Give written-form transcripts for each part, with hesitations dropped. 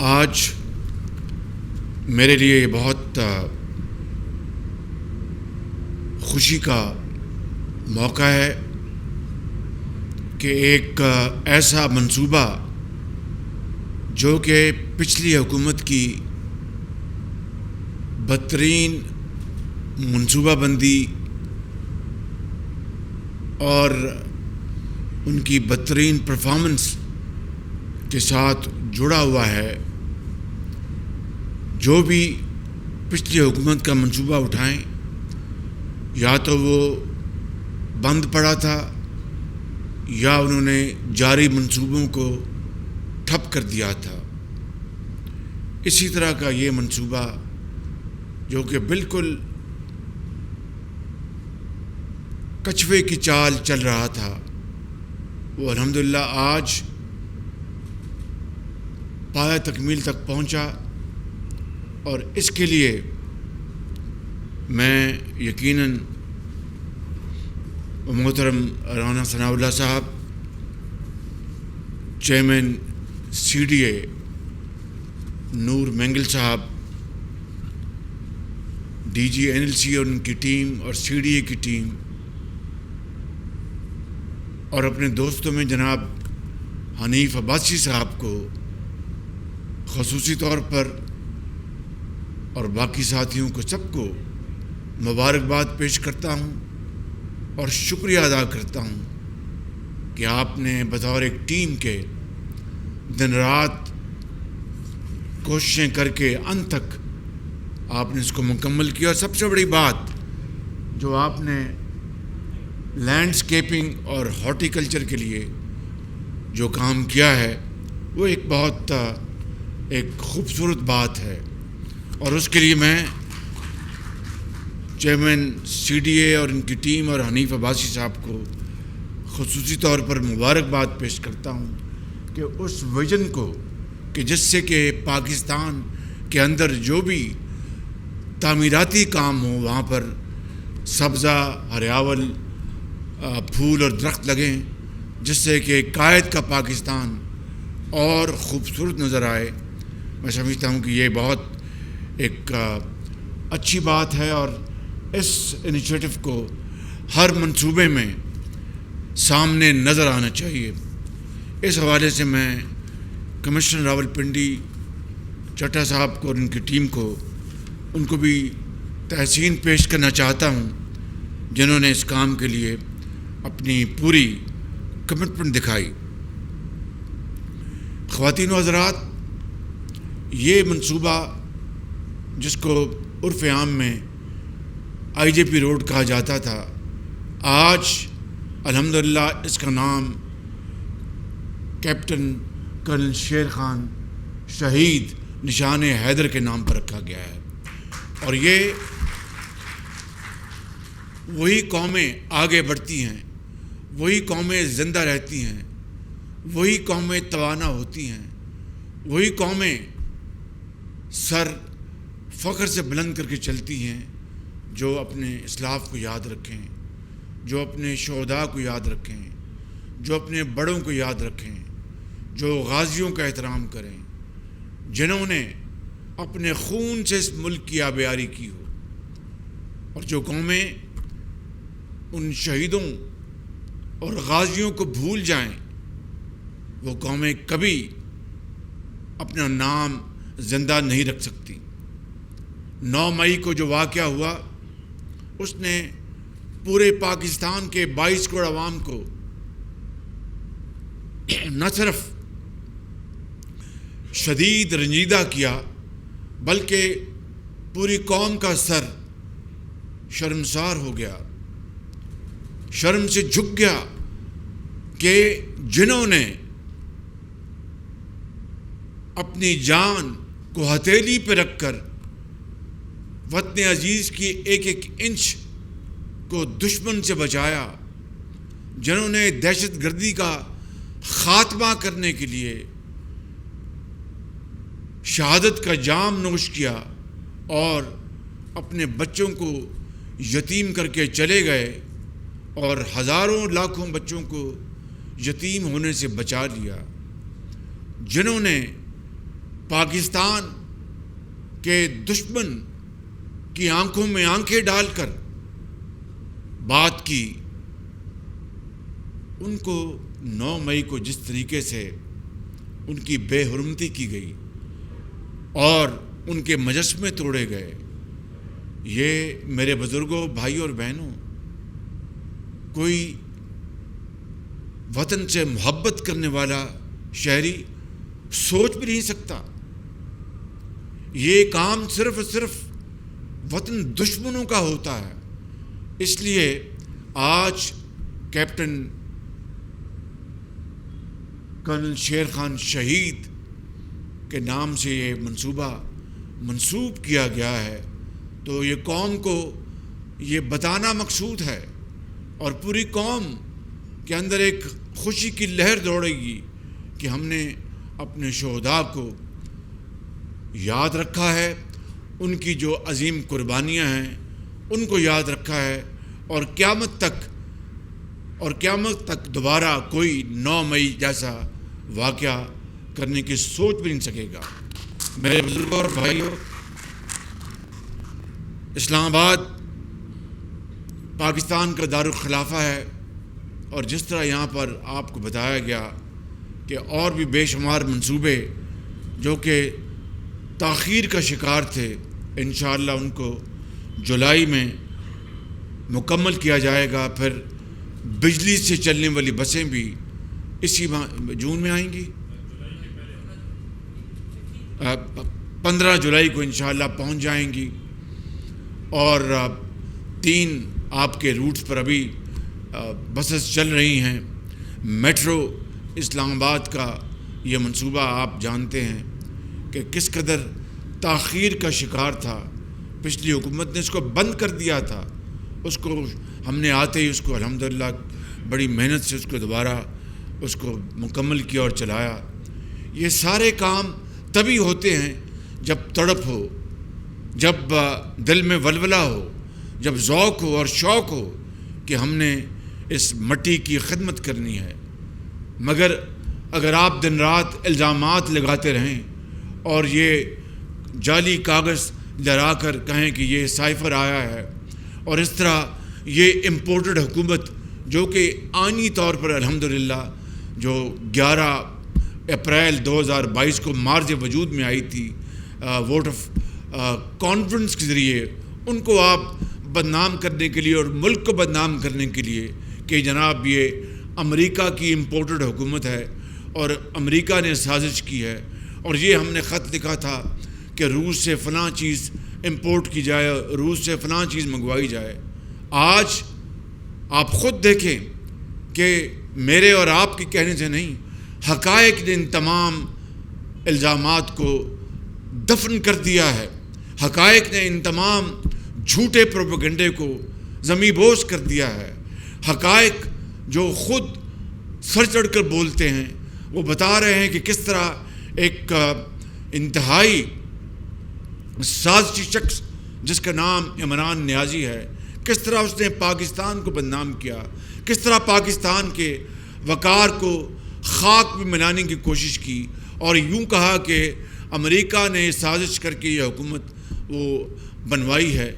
آج میرے لیے یہ بہت خوشی کا موقع ہے کہ ایک ایسا منصوبہ جو کہ پچھلی حکومت کی بدترین منصوبہ بندی اور ان کی بدترین پرفارمنس کے ساتھ جڑا ہوا ہے. جو بھی پچھلی حکومت کا منصوبہ اٹھائیں یا تو وہ بند پڑا تھا یا انہوں نے جاری منصوبوں کو ٹھپ کر دیا تھا. اسی طرح کا یہ منصوبہ جو کہ بالکل کچھوے کی چال چل رہا تھا وہ الحمدللہ آج پایہ تکمیل تک پہنچا. اور اس کے لیے میں یقیناً محترم رانا ثناء اللہ صاحب، چیئرمین CDA نور مینگل صاحب، DG NLC اور ان کی ٹیم اور CDA کی ٹیم، اور اپنے دوستوں میں جناب حنیف عباسی صاحب کو خصوصی طور پر اور باقی ساتھیوں کو سب کو مبارکباد پیش کرتا ہوں اور شکریہ ادا کرتا ہوں کہ آپ نے بطور ایک ٹیم کے دن رات کوششیں کر کے انت تک آپ نے اس کو مکمل کیا. اور سب سے بڑی بات جو آپ نے لینڈسکیپنگ اور ہارٹیکلچر کے لیے جو کام کیا ہے وہ ایک بہت ایک خوبصورت بات ہے. اور اس کے لیے میں چیئرمین CDA اور ان کی ٹیم اور حنیف عباسی صاحب کو خصوصی طور پر مبارکباد پیش کرتا ہوں کہ اس ویژن کو کہ جس سے کہ پاکستان کے اندر جو بھی تعمیراتی کام ہو وہاں پر سبزہ ہریاول پھول اور درخت لگیں، جس سے کہ قائد کا پاکستان اور خوبصورت نظر آئے. میں سمجھتا ہوں کہ یہ بہت ایک اچھی بات ہے اور اس انیشیٹو کو ہر منصوبے میں سامنے نظر آنا چاہیے. اس حوالے سے میں کمشنر راولپنڈی چٹا صاحب کو اور ان کی ٹیم کو ان کو بھی تحسین پیش کرنا چاہتا ہوں جنہوں نے اس کام کے لیے اپنی پوری کمٹمنٹ دکھائی. خواتین و حضرات، یہ منصوبہ جس کو عرف عام میں IJP روڈ کہا جاتا تھا، آج الحمدللہ اس کا نام کیپٹن کرنل شیر خان شہید نشان حیدر کے نام پر رکھا گیا ہے. اور یہ وہی قومیں آگے بڑھتی ہیں، وہی قومیں زندہ رہتی ہیں، وہی قومیں توانا ہوتی ہیں، وہی قومیں سر فخر سے بلند کر کے چلتی ہیں جو اپنے اسلاف کو یاد رکھیں، جو اپنے شہداء کو یاد رکھیں، جو اپنے بڑوں کو یاد رکھیں، جو غازیوں کا احترام کریں، جنہوں نے اپنے خون سے اس ملک کی آبیاری کی ہو. اور جو قومیں ان شہیدوں اور غازیوں کو بھول جائیں وہ قومیں کبھی اپنا نام زندہ نہیں رکھ سکتی. 9 مئی کو جو واقعہ ہوا اس نے پورے پاکستان کے 22 کروڑ عوام کو نہ صرف شدید رنجیدہ کیا بلکہ پوری قوم کا سر شرمسار ہو گیا، شرم سے جھک گیا کہ جنہوں نے اپنی جان کو ہتھیلی پہ رکھ کر وطن عزیز کی ایک ایک انچ کو دشمن سے بچایا، جنہوں نے دہشت گردی کا خاتمہ کرنے کے لیے شہادت کا جام نوش کیا اور اپنے بچوں کو یتیم کر کے چلے گئے اور ہزاروں لاکھوں بچوں کو یتیم ہونے سے بچا لیا، جنہوں نے پاکستان کے دشمن کی آنکھوں میں آنکھیں ڈال کر بات کی، ان کو 9 مئی کو جس طریقے سے ان کی بے حرمتی کی گئی اور ان کے مجسمے توڑے گئے، یہ میرے بزرگوں، بھائیوں اور بہنوں، کوئی وطن سے محبت کرنے والا شہری سوچ بھی نہیں سکتا۔ یہ کام صرف اور صرف وطن دشمنوں کا ہوتا ہے۔ اس لیے آج کیپٹن کرنل شیر خان شہید کے نام سے یہ منصوبہ منسوب کیا گیا ہے، تو یہ قوم کو یہ بتانا مقصود ہے اور پوری قوم کے اندر ایک خوشی کی لہر دوڑے گی کہ ہم نے اپنے شہداء کو یاد رکھا ہے، ان کی جو عظیم قربانیاں ہیں ان کو یاد رکھا ہے، اور قیامت تک دوبارہ کوئی 9 مئی جیسا واقعہ کرنے کی سوچ بھی نہیں سکے گا۔ میرے بزرگوں اور بھائیوں، اسلام آباد پاکستان کا دارالخلافہ ہے، اور جس طرح یہاں پر آپ کو بتایا گیا کہ اور بھی بے شمار منصوبے جو کہ تاخیر کا شکار تھے، انشاءاللہ ان کو جولائی میں مکمل کیا جائے گا۔ پھر بجلی سے چلنے والی بسیں بھی اسی جون میں آئیں گی، 15 جولائی کو انشاءاللہ پہنچ جائیں گی، اور 3 آپ کے روٹس پر ابھی بسز چل رہی ہیں۔ میٹرو اسلام آباد کا یہ منصوبہ آپ جانتے ہیں کہ کس قدر تاخیر کا شکار تھا، پچھلی حکومت نے اس کو بند کر دیا تھا، اس کو ہم نے آتے ہی اس کو الحمدللہ بڑی محنت سے اس کو دوبارہ اس کو مکمل کیا اور چلایا۔ یہ سارے کام تبھی ہوتے ہیں جب تڑپ ہو، جب دل میں ولولہ ہو، جب ذوق ہو اور شوق ہو کہ ہم نے اس مٹی کی خدمت کرنی ہے۔ مگر اگر آپ دن رات الزامات لگاتے رہیں اور یہ جعلی کاغذ لہرا کر کہیں کہ یہ سائفر آیا ہے، اور اس طرح یہ امپورٹڈ حکومت جو کہ آئینی طور پر الحمدللہ جو 11 اپریل 2022 کو مارج وجود میں آئی تھی ووٹ آف کانفیڈنس کے ذریعے، ان کو آپ بدنام کرنے کے لیے اور ملک کو بدنام کرنے کے لیے کہ جناب یہ امریکہ کی امپورٹڈ حکومت ہے اور امریکہ نے سازش کی ہے، اور یہ ہم نے خط لکھا تھا کہ روس سے فلاں چیز امپورٹ کی جائے، روس سے فلاں چیز منگوائی جائے۔ آج آپ خود دیکھیں کہ میرے اور آپ کے کہنے سے نہیں، حقائق نے ان تمام الزامات کو دفن کر دیا ہے۔ حقائق نے ان تمام جھوٹے پروپیگنڈے کو زمیں بوس کر دیا ہے۔ حقائق جو خود سر چڑھ کر بولتے ہیں، وہ بتا رہے ہیں کہ کس طرح ایک انتہائی سازشی شخص جس کا نام عمران نیازی ہے، کس طرح اس نے پاکستان کو بدنام کیا، کس طرح پاکستان کے وقار کو خاک میں ملانے کی کوشش کی، اور یوں کہا کہ امریکہ نے سازش کر کے یہ حکومت وہ بنوائی ہے،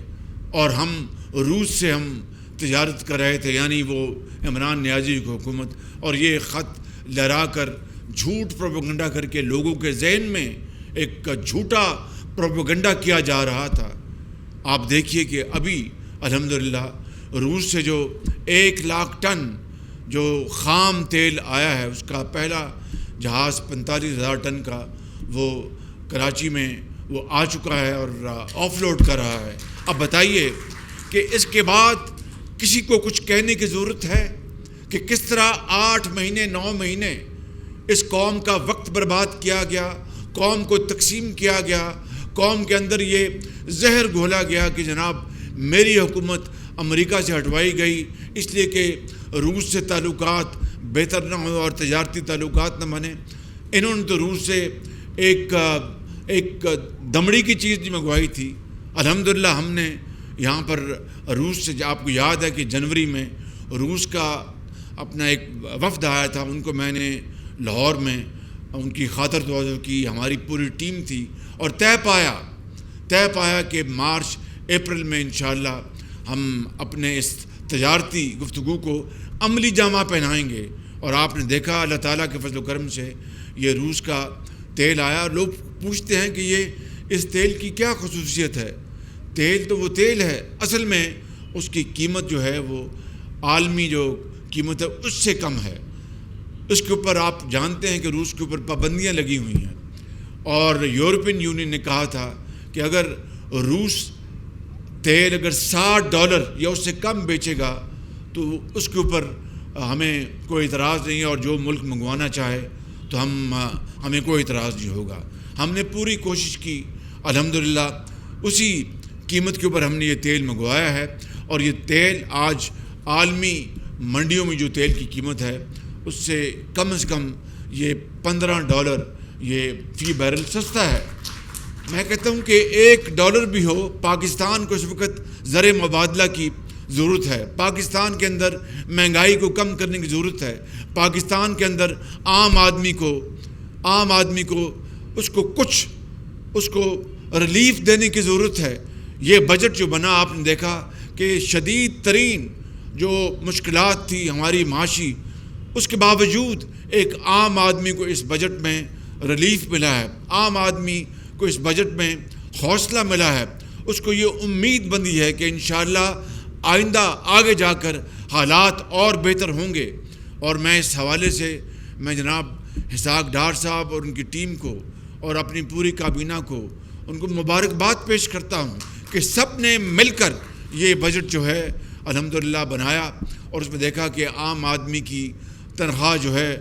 اور ہم روس سے ہم تجارت کر رہے تھے، یعنی وہ عمران نیازی کی حکومت، اور یہ خط لہرا کر جھوٹ پروپیگنڈا کر کے لوگوں کے ذہن میں ایک جھوٹا پروپیگنڈا کیا جا رہا تھا۔ آپ دیکھیے کہ ابھی الحمدللہ روس سے جو 1 لاکھ ٹن جو خام تیل آیا ہے، اس کا پہلا جہاز 45,000 ٹن کا وہ کراچی میں وہ آ چکا ہے اور آف لوڈ کر رہا ہے۔ اب بتائیے کہ اس کے بعد کسی کو کچھ کہنے کی ضرورت ہے کہ کس طرح 8 مہینے 9 مہینے اس قوم کا وقت برباد کیا گیا، قوم کو تقسیم کیا گیا، قوم کے اندر یہ زہر گھولا گیا کہ جناب میری حکومت امریکہ سے ہٹوائی گئی اس لیے کہ روس سے تعلقات بہتر نہ ہو اور تجارتی تعلقات نہ بنے۔ انہوں نے تو روس سے ایک دمڑی کی چیز نہیں منگوائی تھی۔ الحمدللہ ہم نے یہاں پر روس سے، آپ کو یاد ہے کہ جنوری میں روس کا اپنا ایک وفد آیا تھا، ان کو میں نے لاہور میں ان کی خاطر توجہ کی، ہماری پوری ٹیم تھی، اور طے پایا کہ مارچ اپریل میں انشاءاللہ ہم اپنے اس تجارتی گفتگو کو عملی جامہ پہنائیں گے۔ اور آپ نے دیکھا اللہ تعالیٰ کے فضل و کرم سے یہ روس کا تیل آیا، اور لوگ پوچھتے ہیں کہ اس تیل کی کیا خصوصیت ہے؟ تیل تو وہ تیل ہے، اصل میں اس کی قیمت جو ہے وہ عالمی جو قیمت ہے اس سے کم ہے۔ اس کے اوپر آپ جانتے ہیں کہ روس کے اوپر پابندیاں لگی ہوئی ہیں، اور یورپین یونین نے کہا تھا کہ اگر روس تیل اگر $60 یا اس سے کم بیچے گا تو اس کے اوپر ہمیں کوئی اعتراض نہیں ہے، اور جو ملک منگوانا چاہے تو ہمیں کوئی اعتراض نہیں ہوگا۔ ہم نے پوری کوشش کی، الحمدللہ اسی قیمت کے اوپر ہم نے یہ تیل منگوایا ہے، اور یہ تیل آج عالمی منڈیوں میں جو تیل کی قیمت ہے اس سے کم یہ $15 یہ فی بیرل سستا ہے۔ میں کہتا ہوں کہ $1 بھی ہو، پاکستان کو اس وقت زر مبادلہ کی ضرورت ہے، پاکستان کے اندر مہنگائی کو کم کرنے کی ضرورت ہے، پاکستان کے اندر عام آدمی کو اس کو ریلیف دینے کی ضرورت ہے۔ یہ بجٹ جو بنا آپ نے دیکھا کہ شدید ترین جو مشکلات تھی ہماری معاشی، اس کے باوجود ایک عام آدمی کو اس بجٹ میں ریلیف ملا ہے، عام آدمی کو اس بجٹ میں حوصلہ ملا ہے، اس کو یہ امید بندی ہے کہ انشاءاللہ آئندہ آگے جا کر حالات اور بہتر ہوں گے۔ اور میں اس حوالے سے میں جناب اسحاق ڈار صاحب اور ان کی ٹیم کو اور اپنی پوری کابینہ کو ان کو مبارکباد پیش کرتا ہوں کہ سب نے مل کر یہ بجٹ جو ہے الحمدللہ بنایا، اور اس میں دیکھا کہ عام آدمی کی تنخواہ جو ہے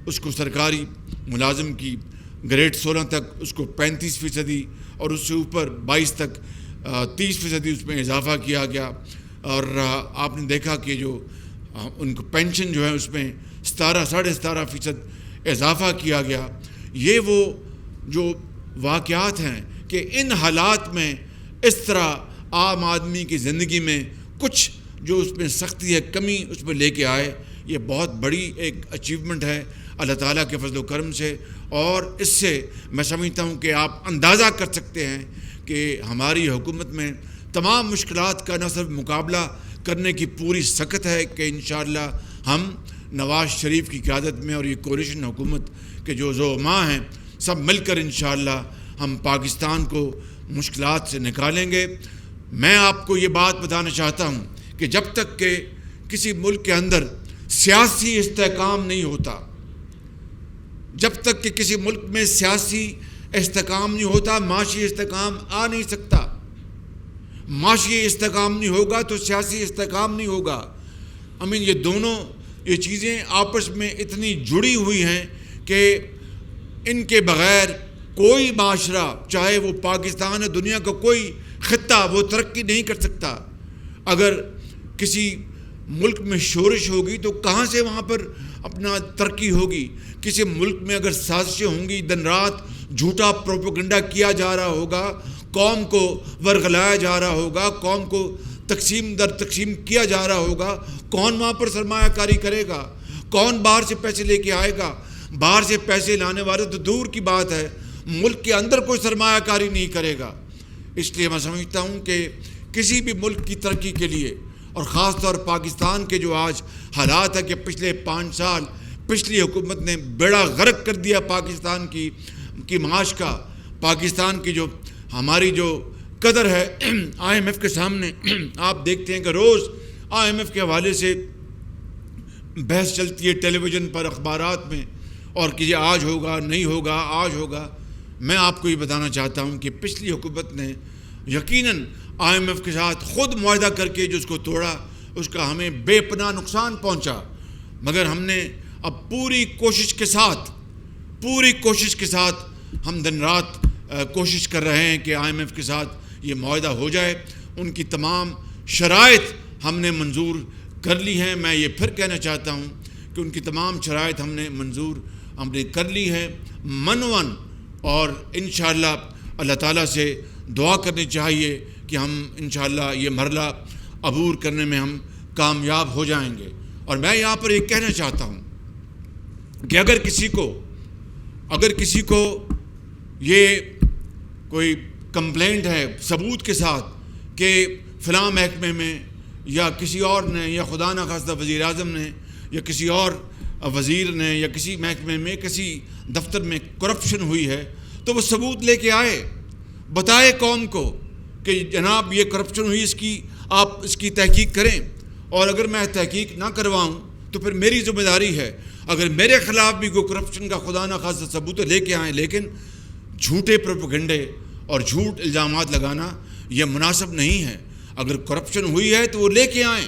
اس کو سرکاری ملازم کی گریڈ 16 تک اس کو 35% اور اس سے اوپر 22 تک 30% اس میں اضافہ کیا گیا، اور آپ نے دیکھا کہ جو ان کو پینشن جو ہے اس میں 17.5% اضافہ کیا گیا۔ یہ وہ جو واقعات ہیں کہ ان حالات میں اس طرح عام آدمی کی زندگی میں کچھ جو اس میں سختی ہے، کمی اس میں لے کے آئے، یہ بہت بڑی ایک اچیومنٹ ہے اللہ تعالیٰ کے فضل و کرم سے۔ اور اس سے میں سمجھتا ہوں کہ آپ اندازہ کر سکتے ہیں کہ ہماری حکومت میں تمام مشکلات کا نہ صرف مقابلہ کرنے کی پوری سخت ہے کہ انشاءاللہ ہم نواز شریف کی قیادت میں اور یہ کولیشن حکومت کے جو زعماء ہیں سب مل کر انشاءاللہ ہم پاکستان کو مشکلات سے نکالیں گے۔ میں آپ کو یہ بات بتانا چاہتا ہوں کہ جب تک کہ کسی ملک کے اندر سیاسی استحکام نہیں ہوتا، جب تک کہ کسی ملک میں سیاسی استحکام نہیں ہوتا، معاشی استحکام آ نہیں سکتا۔ معاشی استحکام نہیں ہوگا تو سیاسی استحکام نہیں ہوگا۔ یہ دونوں یہ چیزیں آپس میں اتنی جڑی ہوئی ہیں کہ ان کے بغیر کوئی معاشرہ، چاہے وہ پاکستان ہے، دنیا کا کوئی خطہ، وہ ترقی نہیں کر سکتا۔ اگر کسی ملک میں شورش ہوگی تو کہاں سے وہاں پر اپنا ترقی ہوگی؟ کسی ملک میں اگر سازشیں ہوں گی، دن رات جھوٹا پروپیگنڈا کیا جا رہا ہوگا، قوم کو ورغلایا جا رہا ہوگا، قوم کو تقسیم در تقسیم کیا جا رہا ہوگا، کون وہاں پر سرمایہ کاری کرے گا؟ کون باہر سے پیسے لے کے آئے گا؟ باہر سے پیسے لانے والے تو دور کی بات ہے، ملک کے اندر کوئی سرمایہ کاری نہیں کرے گا۔ اس لیے میں سمجھتا ہوں کہ کسی بھی ملک کی ترقی کے لیے، اور خاص طور پاکستان کے جو آج حالات ہے کہ پچھلے 5 سال پچھلی حکومت نے بیڑا غرق کر دیا پاکستان کی معاش کا، پاکستان کی جو ہماری جو قدر ہے IMF کے سامنے، آپ دیکھتے ہیں کہ روز IMF کے حوالے سے بحث چلتی ہے ٹیلی ویژن پر، اخبارات میں، اور کہ یہ آج ہوگا نہیں ہوگا، آج ہوگا۔ میں آپ کو یہ بتانا چاہتا ہوں کہ پچھلی حکومت نے یقیناً IMF کے ساتھ خود معاہدہ کر کے جو اس کو توڑا، اس کا ہمیں بے پناہ نقصان پہنچا، مگر ہم نے اب پوری کوشش کے ساتھ ہم دن رات کوشش کر رہے ہیں کہ IMF کے ساتھ یہ معاہدہ ہو جائے۔ ان کی تمام شرائط ہم نے منظور کر لی ہیں۔ میں یہ پھر کہنا چاہتا ہوں کہ ان کی تمام شرائط ہم نے کر لی ہے منون، اور انشاءاللہ اللہ تعالیٰ سے دعا کرنی چاہیے کہ ہم انشاءاللہ یہ مرحلہ عبور کرنے میں ہم کامیاب ہو جائیں گے۔ اور میں یہاں پر یہ کہنا چاہتا ہوں کہ اگر کسی کو اگر کسی کو یہ کوئی کمپلینٹ ہے ثبوت کے ساتھ کہ فلاں محکمے میں یا کسی اور نے یا خدا نخواستہ وزیر اعظم نے یا کسی اور وزیر نے یا کسی محکمے میں کسی دفتر میں کرپشن ہوئی ہے تو وہ ثبوت لے کے آئے, بتائے قوم کو کہ جناب یہ کرپشن ہوئی, آپ اس کی تحقیق کریں. اور اگر میں تحقیق نہ کرواؤں تو پھر میری ذمہ داری ہے. اگر میرے خلاف بھی کوئی کرپشن کا خدا نخواستہ ثبوت لے کے آئیں, لیکن جھوٹے پروپیگنڈے اور جھوٹ الزامات لگانا یہ مناسب نہیں ہے. اگر کرپشن ہوئی ہے تو وہ لے کے آئیں.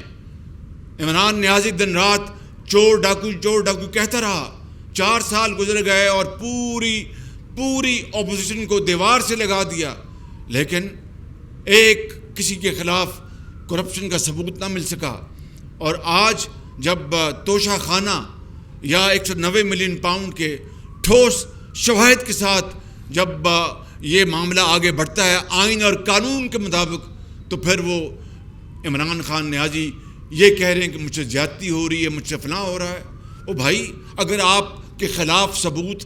عمران نیازی دن رات چور ڈاکو کہتا رہا, 4 سال گزر گئے اور پوری اپوزیشن کو دیوار سے لگا دیا, لیکن ایک کسی کے خلاف کرپشن کا ثبوت نہ مل سکا. اور آج جب توشہ خانہ یا 190 ملین پاؤنڈ کے ٹھوس شواہد کے ساتھ جب یہ معاملہ آگے بڑھتا ہے آئین اور قانون کے مطابق, تو پھر وہ عمران خان نیازی یہ کہہ رہے ہیں کہ مجھ سے زیادتی ہو رہی ہے, مجھ سے فلاں ہو رہا ہے. او بھائی, اگر آپ کے خلاف ثبوت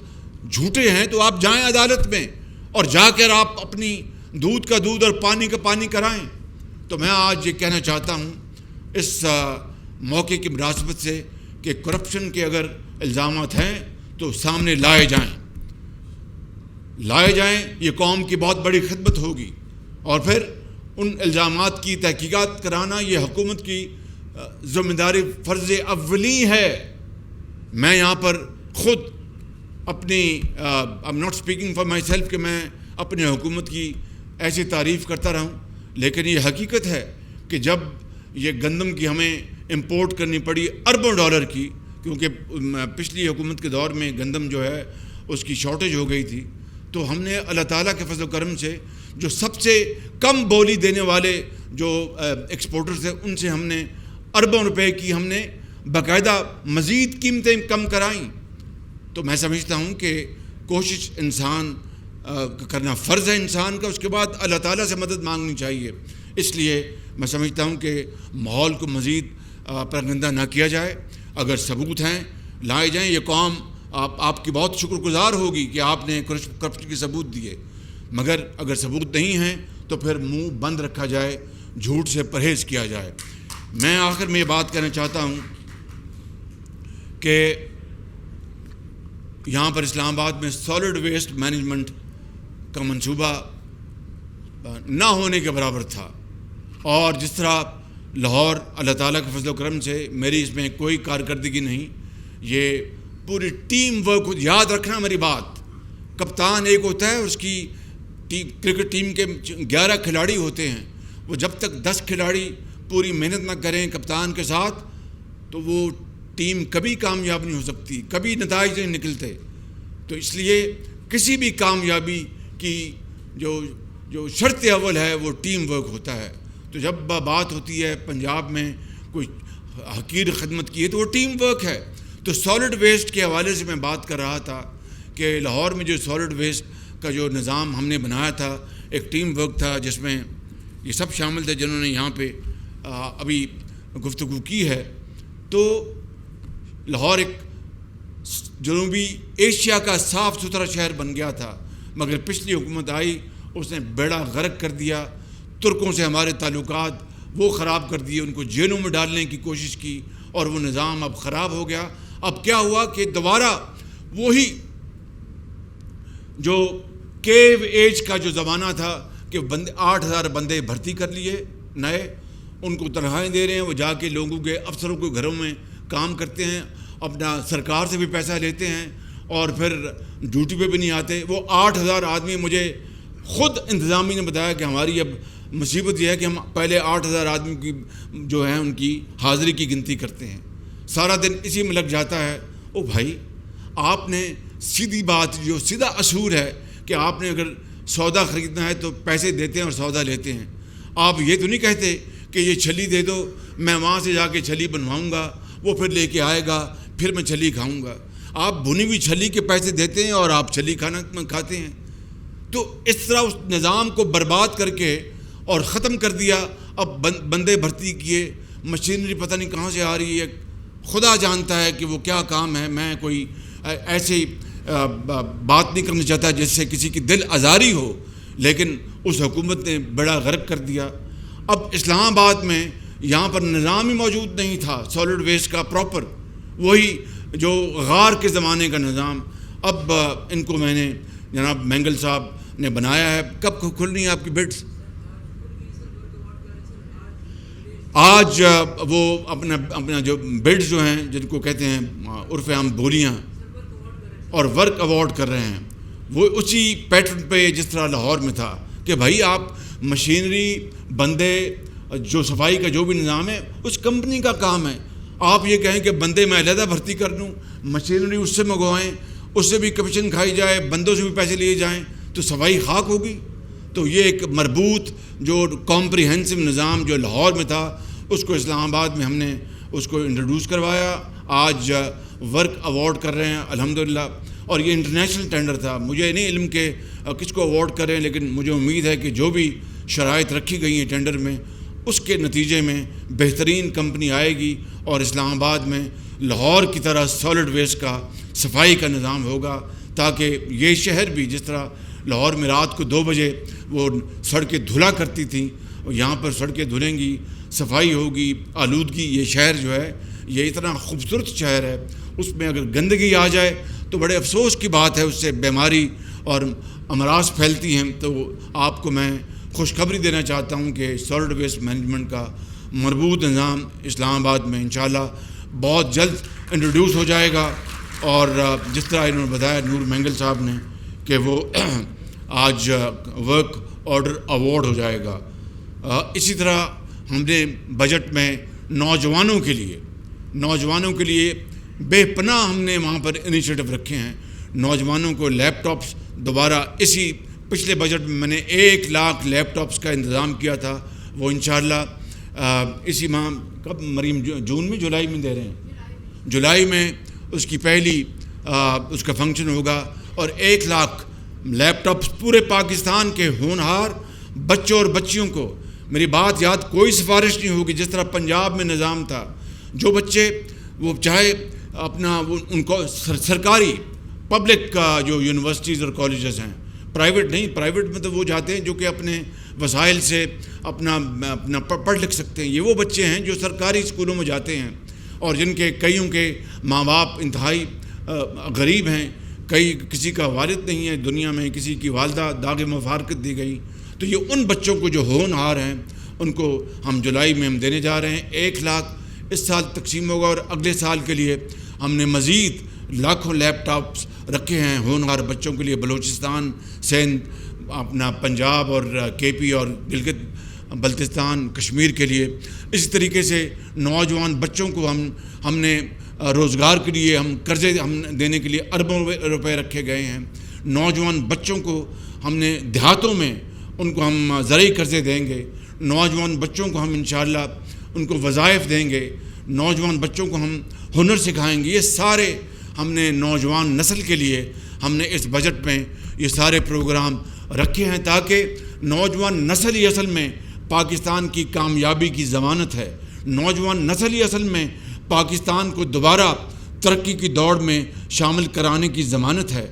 جھوٹے ہیں تو آپ جائیں عدالت میں اور جا کر آپ اپنی دودھ کا دودھ اور پانی کا پانی کرائیں. تو میں آج یہ کہنا چاہتا ہوں اس موقع کی مناسبت سے کہ کرپشن کے اگر الزامات ہیں تو سامنے لائے جائیں. یہ قوم کی بہت بڑی خدمت ہوگی. اور پھر ان الزامات کی تحقیقات کرانا یہ حکومت کی ذمہ داری, فرض اولی ہے. میں یہاں پر خود اپنی I'm not speaking for myself کہ میں اپنی حکومت کی ایسی تعریف کرتا رہوں, لیکن یہ حقیقت ہے کہ جب یہ گندم کی ہمیں امپورٹ کرنی پڑی اربوں ڈالر کی, کیونکہ پچھلی حکومت کے دور میں گندم جو ہے اس کی شارٹیج ہو گئی تھی, تو ہم نے اللہ تعالیٰ کے فضل و کرم سے جو سب سے کم بولی دینے والے جو ایکسپورٹرز ہیں ان سے ہم نے اربوں روپے کی ہم نے باقاعدہ مزید قیمتیں کم کرائیں. تو میں سمجھتا ہوں کہ کوشش انسان کرنا فرض ہے انسان کا, اس کے بعد اللہ تعالیٰ سے مدد مانگنی چاہیے. اس لیے میں سمجھتا ہوں کہ ماحول کو مزید پرگندہ نہ کیا جائے. اگر ثبوت ہیں لائے جائیں. یہ قوم آپ کی بہت شکر گزار ہوگی کہ آپ نے کرپشن کے ثبوت دیے, مگر اگر ثبوت نہیں ہیں تو پھر منہ بند رکھا جائے, جھوٹ سے پرہیز کیا جائے. میں آخر میں یہ بات کہنا چاہتا ہوں کہ یہاں پر اسلام آباد میں سالڈ ویسٹ مینجمنٹ کا منصوبہ نہ ہونے کے برابر تھا, اور جس طرح لاہور اللہ تعالیٰ کے فضل و کرم سے میری اس میں کوئی کارکردگی نہیں, یہ پوری ٹیم ورک. یاد رکھنا میری بات, کپتان ایک ہوتا ہے, اس کی کرکٹ ٹیم کے 11 کھلاڑی ہوتے ہیں. وہ جب تک 10 کھلاڑی پوری محنت نہ کریں کپتان کے ساتھ تو وہ ٹیم کبھی کامیاب نہیں ہو سکتی, کبھی نتائج نہیں نکلتے. تو اس لیے کسی بھی کامیابی کی جو شرط اول ہے وہ ٹیم ورک ہوتا ہے. تو جب بات ہوتی ہے پنجاب میں کوئی حقیر خدمت کی ہے تو وہ ٹیم ورک ہے. تو سالڈ ویسٹ کے حوالے سے میں بات کر رہا تھا کہ لاہور میں جو سالڈ ویسٹ کا جو نظام ہم نے بنایا تھا, ایک ٹیم ورک تھا جس میں یہ سب شامل تھے جنہوں نے یہاں پہ ابھی گفتگو کی ہے. تو لاہور ایک جنوبی ایشیا کا صاف ستھرا شہر بن گیا تھا, مگر پچھلی حکومت آئی, اس نے بیڑا غرق کر دیا. ترکوں سے ہمارے تعلقات وہ خراب کر دیے, ان کو جیلوں میں ڈالنے کی کوشش کی, اور وہ نظام اب خراب ہو گیا. اب کیا ہوا کہ دوبارہ وہی جو کیو ایج کا جو زمانہ تھا کہ 8,000 بندے بھرتی کر لیے نئے, ان کو تنخواہیں دے رہے ہیں, وہ جا کے لوگوں کے افسروں کے گھروں میں کام کرتے ہیں, اپنا سرکار سے بھی پیسہ لیتے ہیں اور پھر ڈیوٹی پہ بھی نہیں آتے. وہ 8,000 آدمی, مجھے خود انتظامیہ نے بتایا کہ ہماری اب مصیبت یہ ہے کہ ہم پہلے 8,000 آدمی کی جو ہے ان کی حاضری کی گنتی کرتے ہیں, سارا دن اسی میں لگ جاتا ہے. او بھائی, آپ نے سیدھی بات, جو سیدھا اصول ہے کہ آپ نے اگر سودا خریدنا ہے تو پیسے دیتے ہیں اور سودا لیتے ہیں. آپ یہ تو نہیں کہتے کہ یہ چھلی دے دو, میں وہاں سے جا کے چھلی بنواؤں گا, وہ پھر لے کے آئے گا, پھر میں چھلی کھاؤں گا. آپ بھنی ہوئی چھلی کے پیسے دیتے ہیں اور آپ چھلی کھاتے ہیں. تو اس طرح اس نظام کو برباد کر کے اور ختم کر دیا. اب بندے بھرتی کیے, مشینری پتہ نہیں کہاں سے آ رہی ہے, خدا جانتا ہے کہ وہ کیا کام ہے. میں کوئی ایسے بات نہیں کرنا چاہتا جس سے کسی کی دل آزاری ہو، لیکن اس حکومت نے بڑا غرق کر دیا۔ اب اسلام آباد میں یہاں پر نظام ہی موجود نہیں تھا سالڈ ویسٹ کا پراپر، وہی جو غار کے زمانے کا نظام۔ اب ان کو میں نے جناب مینگل صاحب نے بنایا ہے۔ کب کھلنی ہے آپ کی بڈس؟ آج وہ اپنا جو بڈس جو ہیں جن کو کہتے ہیں عرف عام بولیاں اور ورک ایوارڈ کر رہے ہیں، وہ اسی پیٹرن پہ جس طرح لاہور میں تھا کہ بھائی آپ مشینری، بندے، جو صفائی کا جو بھی نظام ہے اس کمپنی کا کام ہے۔ آپ یہ کہیں کہ بندے میں علیحدہ بھرتی کر دوں، مشینری اس سے منگوائیں، اس سے بھی کمیشن کھائی جائے، بندوں سے بھی پیسے لیے جائیں، تو صفائی خاک ہوگی۔ تو یہ ایک مربوط جو کمپریہنسو نظام جو لاہور میں تھا، اس کو اسلام آباد میں ہم نے اس کو انٹروڈیوس کروایا۔ آج ورک ایوارڈ کر رہے ہیں الحمدللہ، اور یہ انٹرنیشنل ٹینڈر تھا۔ مجھے نہیں علم کہ کس کو ایوارڈ کریں، لیکن مجھے امید ہے کہ جو بھی شرائط رکھی گئی ہیں ٹینڈر میں، اس کے نتیجے میں بہترین کمپنی آئے گی اور اسلام آباد میں لاہور کی طرح سالڈ ویسٹ کا صفائی کا نظام ہوگا، تاکہ یہ شہر بھی جس طرح لاہور میں رات کو 2 بجے وہ سڑکیں دھلا کرتی تھیں، یہاں پر سڑکیں دھلیں گی، صفائی ہوگی، آلودگی۔ یہ شہر جو ہے یہ اتنا خوبصورت شہر ہے، اس میں اگر گندگی آ جائے تو بڑے افسوس کی بات ہے، اس سے بیماری اور امراض پھیلتی ہیں۔ تو آپ کو میں خوشخبری دینا چاہتا ہوں کہ سالڈ ویسٹ مینجمنٹ کا مربوط نظام اسلام آباد میں انشاءاللہ بہت جلد انٹروڈیوس ہو جائے گا۔ اور جس طرح انہوں نے بتایا نور مینگل صاحب نے کہ وہ آج ورک آرڈر ایوارڈ ہو جائے گا۔ اسی طرح ہم نے بجٹ میں نوجوانوں کے لیے بے پناہ ہم نے وہاں پر انیشیٹو رکھے ہیں۔ نوجوانوں کو لیپ ٹاپس دوبارہ اسی پچھلے بجٹ میں نے 1 لاکھ لیپ ٹاپس کا انتظام کیا تھا، وہ انشاءاللہ اسی ماہ کب مریم جون میں جولائی میں دے رہے ہیں، جولائی میں اس کی پہلی اس کا فنکشن ہوگا، اور 1 لاکھ لیپ ٹاپس پورے پاکستان کے ہونہار بچوں اور بچیوں کو۔ میری بات یاد، کوئی سفارش نہیں ہوگی جس طرح پنجاب میں نظام تھا، جو بچے وہ چاہے اپنا ان کو سرکاری پبلک کا جو یونیورسٹیز اور کالجز ہیں، پرائیویٹ نہیں، پرائیویٹ میں تو وہ جاتے ہیں جو کہ اپنے وسائل سے اپنا پڑھ لکھ سکتے ہیں۔ یہ وہ بچے ہیں جو سرکاری اسکولوں میں جاتے ہیں اور جن کے کئیوں کے ماں باپ انتہائی غریب ہیں، کسی کا والد نہیں ہے دنیا میں، کسی کی والدہ داغ مفارقت دی گئی۔ تو یہ ان بچوں کو جو ہونہار ہیں ان کو ہم جولائی میں ہم دینے جا رہے ہیں۔ 1 لاکھ اس سال تقسیم ہوگا، اور اگلے سال کے لیے ہم نے مزید لاکھوں لیپ ٹاپس رکھے ہیں ہونہار بچوں کے لیے، بلوچستان، سندھ، اپنا پنجاب اور کے پی اور گلگت بلتستان، کشمیر کے لیے۔ اسی طریقے سے نوجوان بچوں کو ہم نے روزگار کے لیے ہم قرضے ہم دینے کے لیے اربوں روپے رکھے گئے ہیں۔ نوجوان بچوں کو ہم نے دیہاتوں میں ان کو ہم زرعی قرضے دیں گے، نوجوان بچوں کو ہم انشاءاللہ ان کو وظائف دیں گے، نوجوان بچوں کو ہم ہنر سکھائیں گے۔ یہ سارے ہم نے نوجوان نسل کے لیے ہم نے اس بجٹ میں یہ سارے پروگرام رکھے ہیں، تاکہ نوجوان نسل ہی اصل میں پاکستان کی کامیابی کی ضمانت ہے۔ نوجوان نسل ہی اصل میں پاکستان کو دوبارہ ترقی کی دوڑ میں شامل کرانے کی ضمانت ہے۔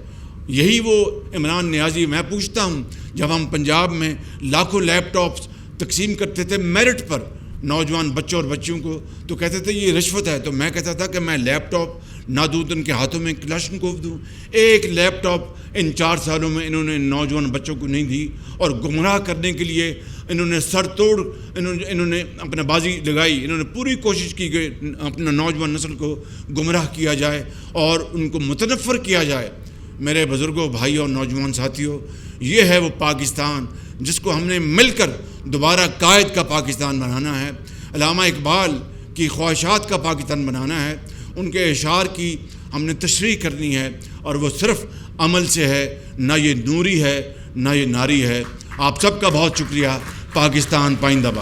یہی وہ عمران نیازی، میں پوچھتا ہوں، جب ہم پنجاب میں لاکھوں لیپ ٹاپس تقسیم کرتے تھے میرٹ پر نوجوان بچوں اور بچیوں کو، تو کہتے تھے یہ رشوت ہے، تو میں کہتا تھا کہ میں لیپ ٹاپ نہ دوں تو ان کے ہاتھوں میں کلاشنکوف دوں۔ 1 لیپ ٹاپ ان 4 سالوں میں انہوں نے نوجوان بچوں کو نہیں دی، اور گمراہ کرنے کے لیے انہوں نے سر توڑ انہوں نے اپنا بازی لگائی، انہوں نے پوری کوشش کی کہ اپنا نوجوان نسل کو گمراہ کیا جائے اور ان کو متنفر کیا جائے۔ میرے بزرگوں، بھائیوں اور نوجوان ساتھیوں، یہ ہے وہ پاکستان جس کو ہم نے مل کر دوبارہ قائد کا پاکستان بنانا ہے، علامہ اقبال کی خواہشات کا پاکستان بنانا ہے، ان کے اشعار کی ہم نے تشریح کرنی ہے، اور وہ صرف عمل سے ہے، نہ یہ نوری ہے نہ یہ ناری ہے۔ آپ سب کا بہت شکریہ۔ پاکستان پائندہ باد۔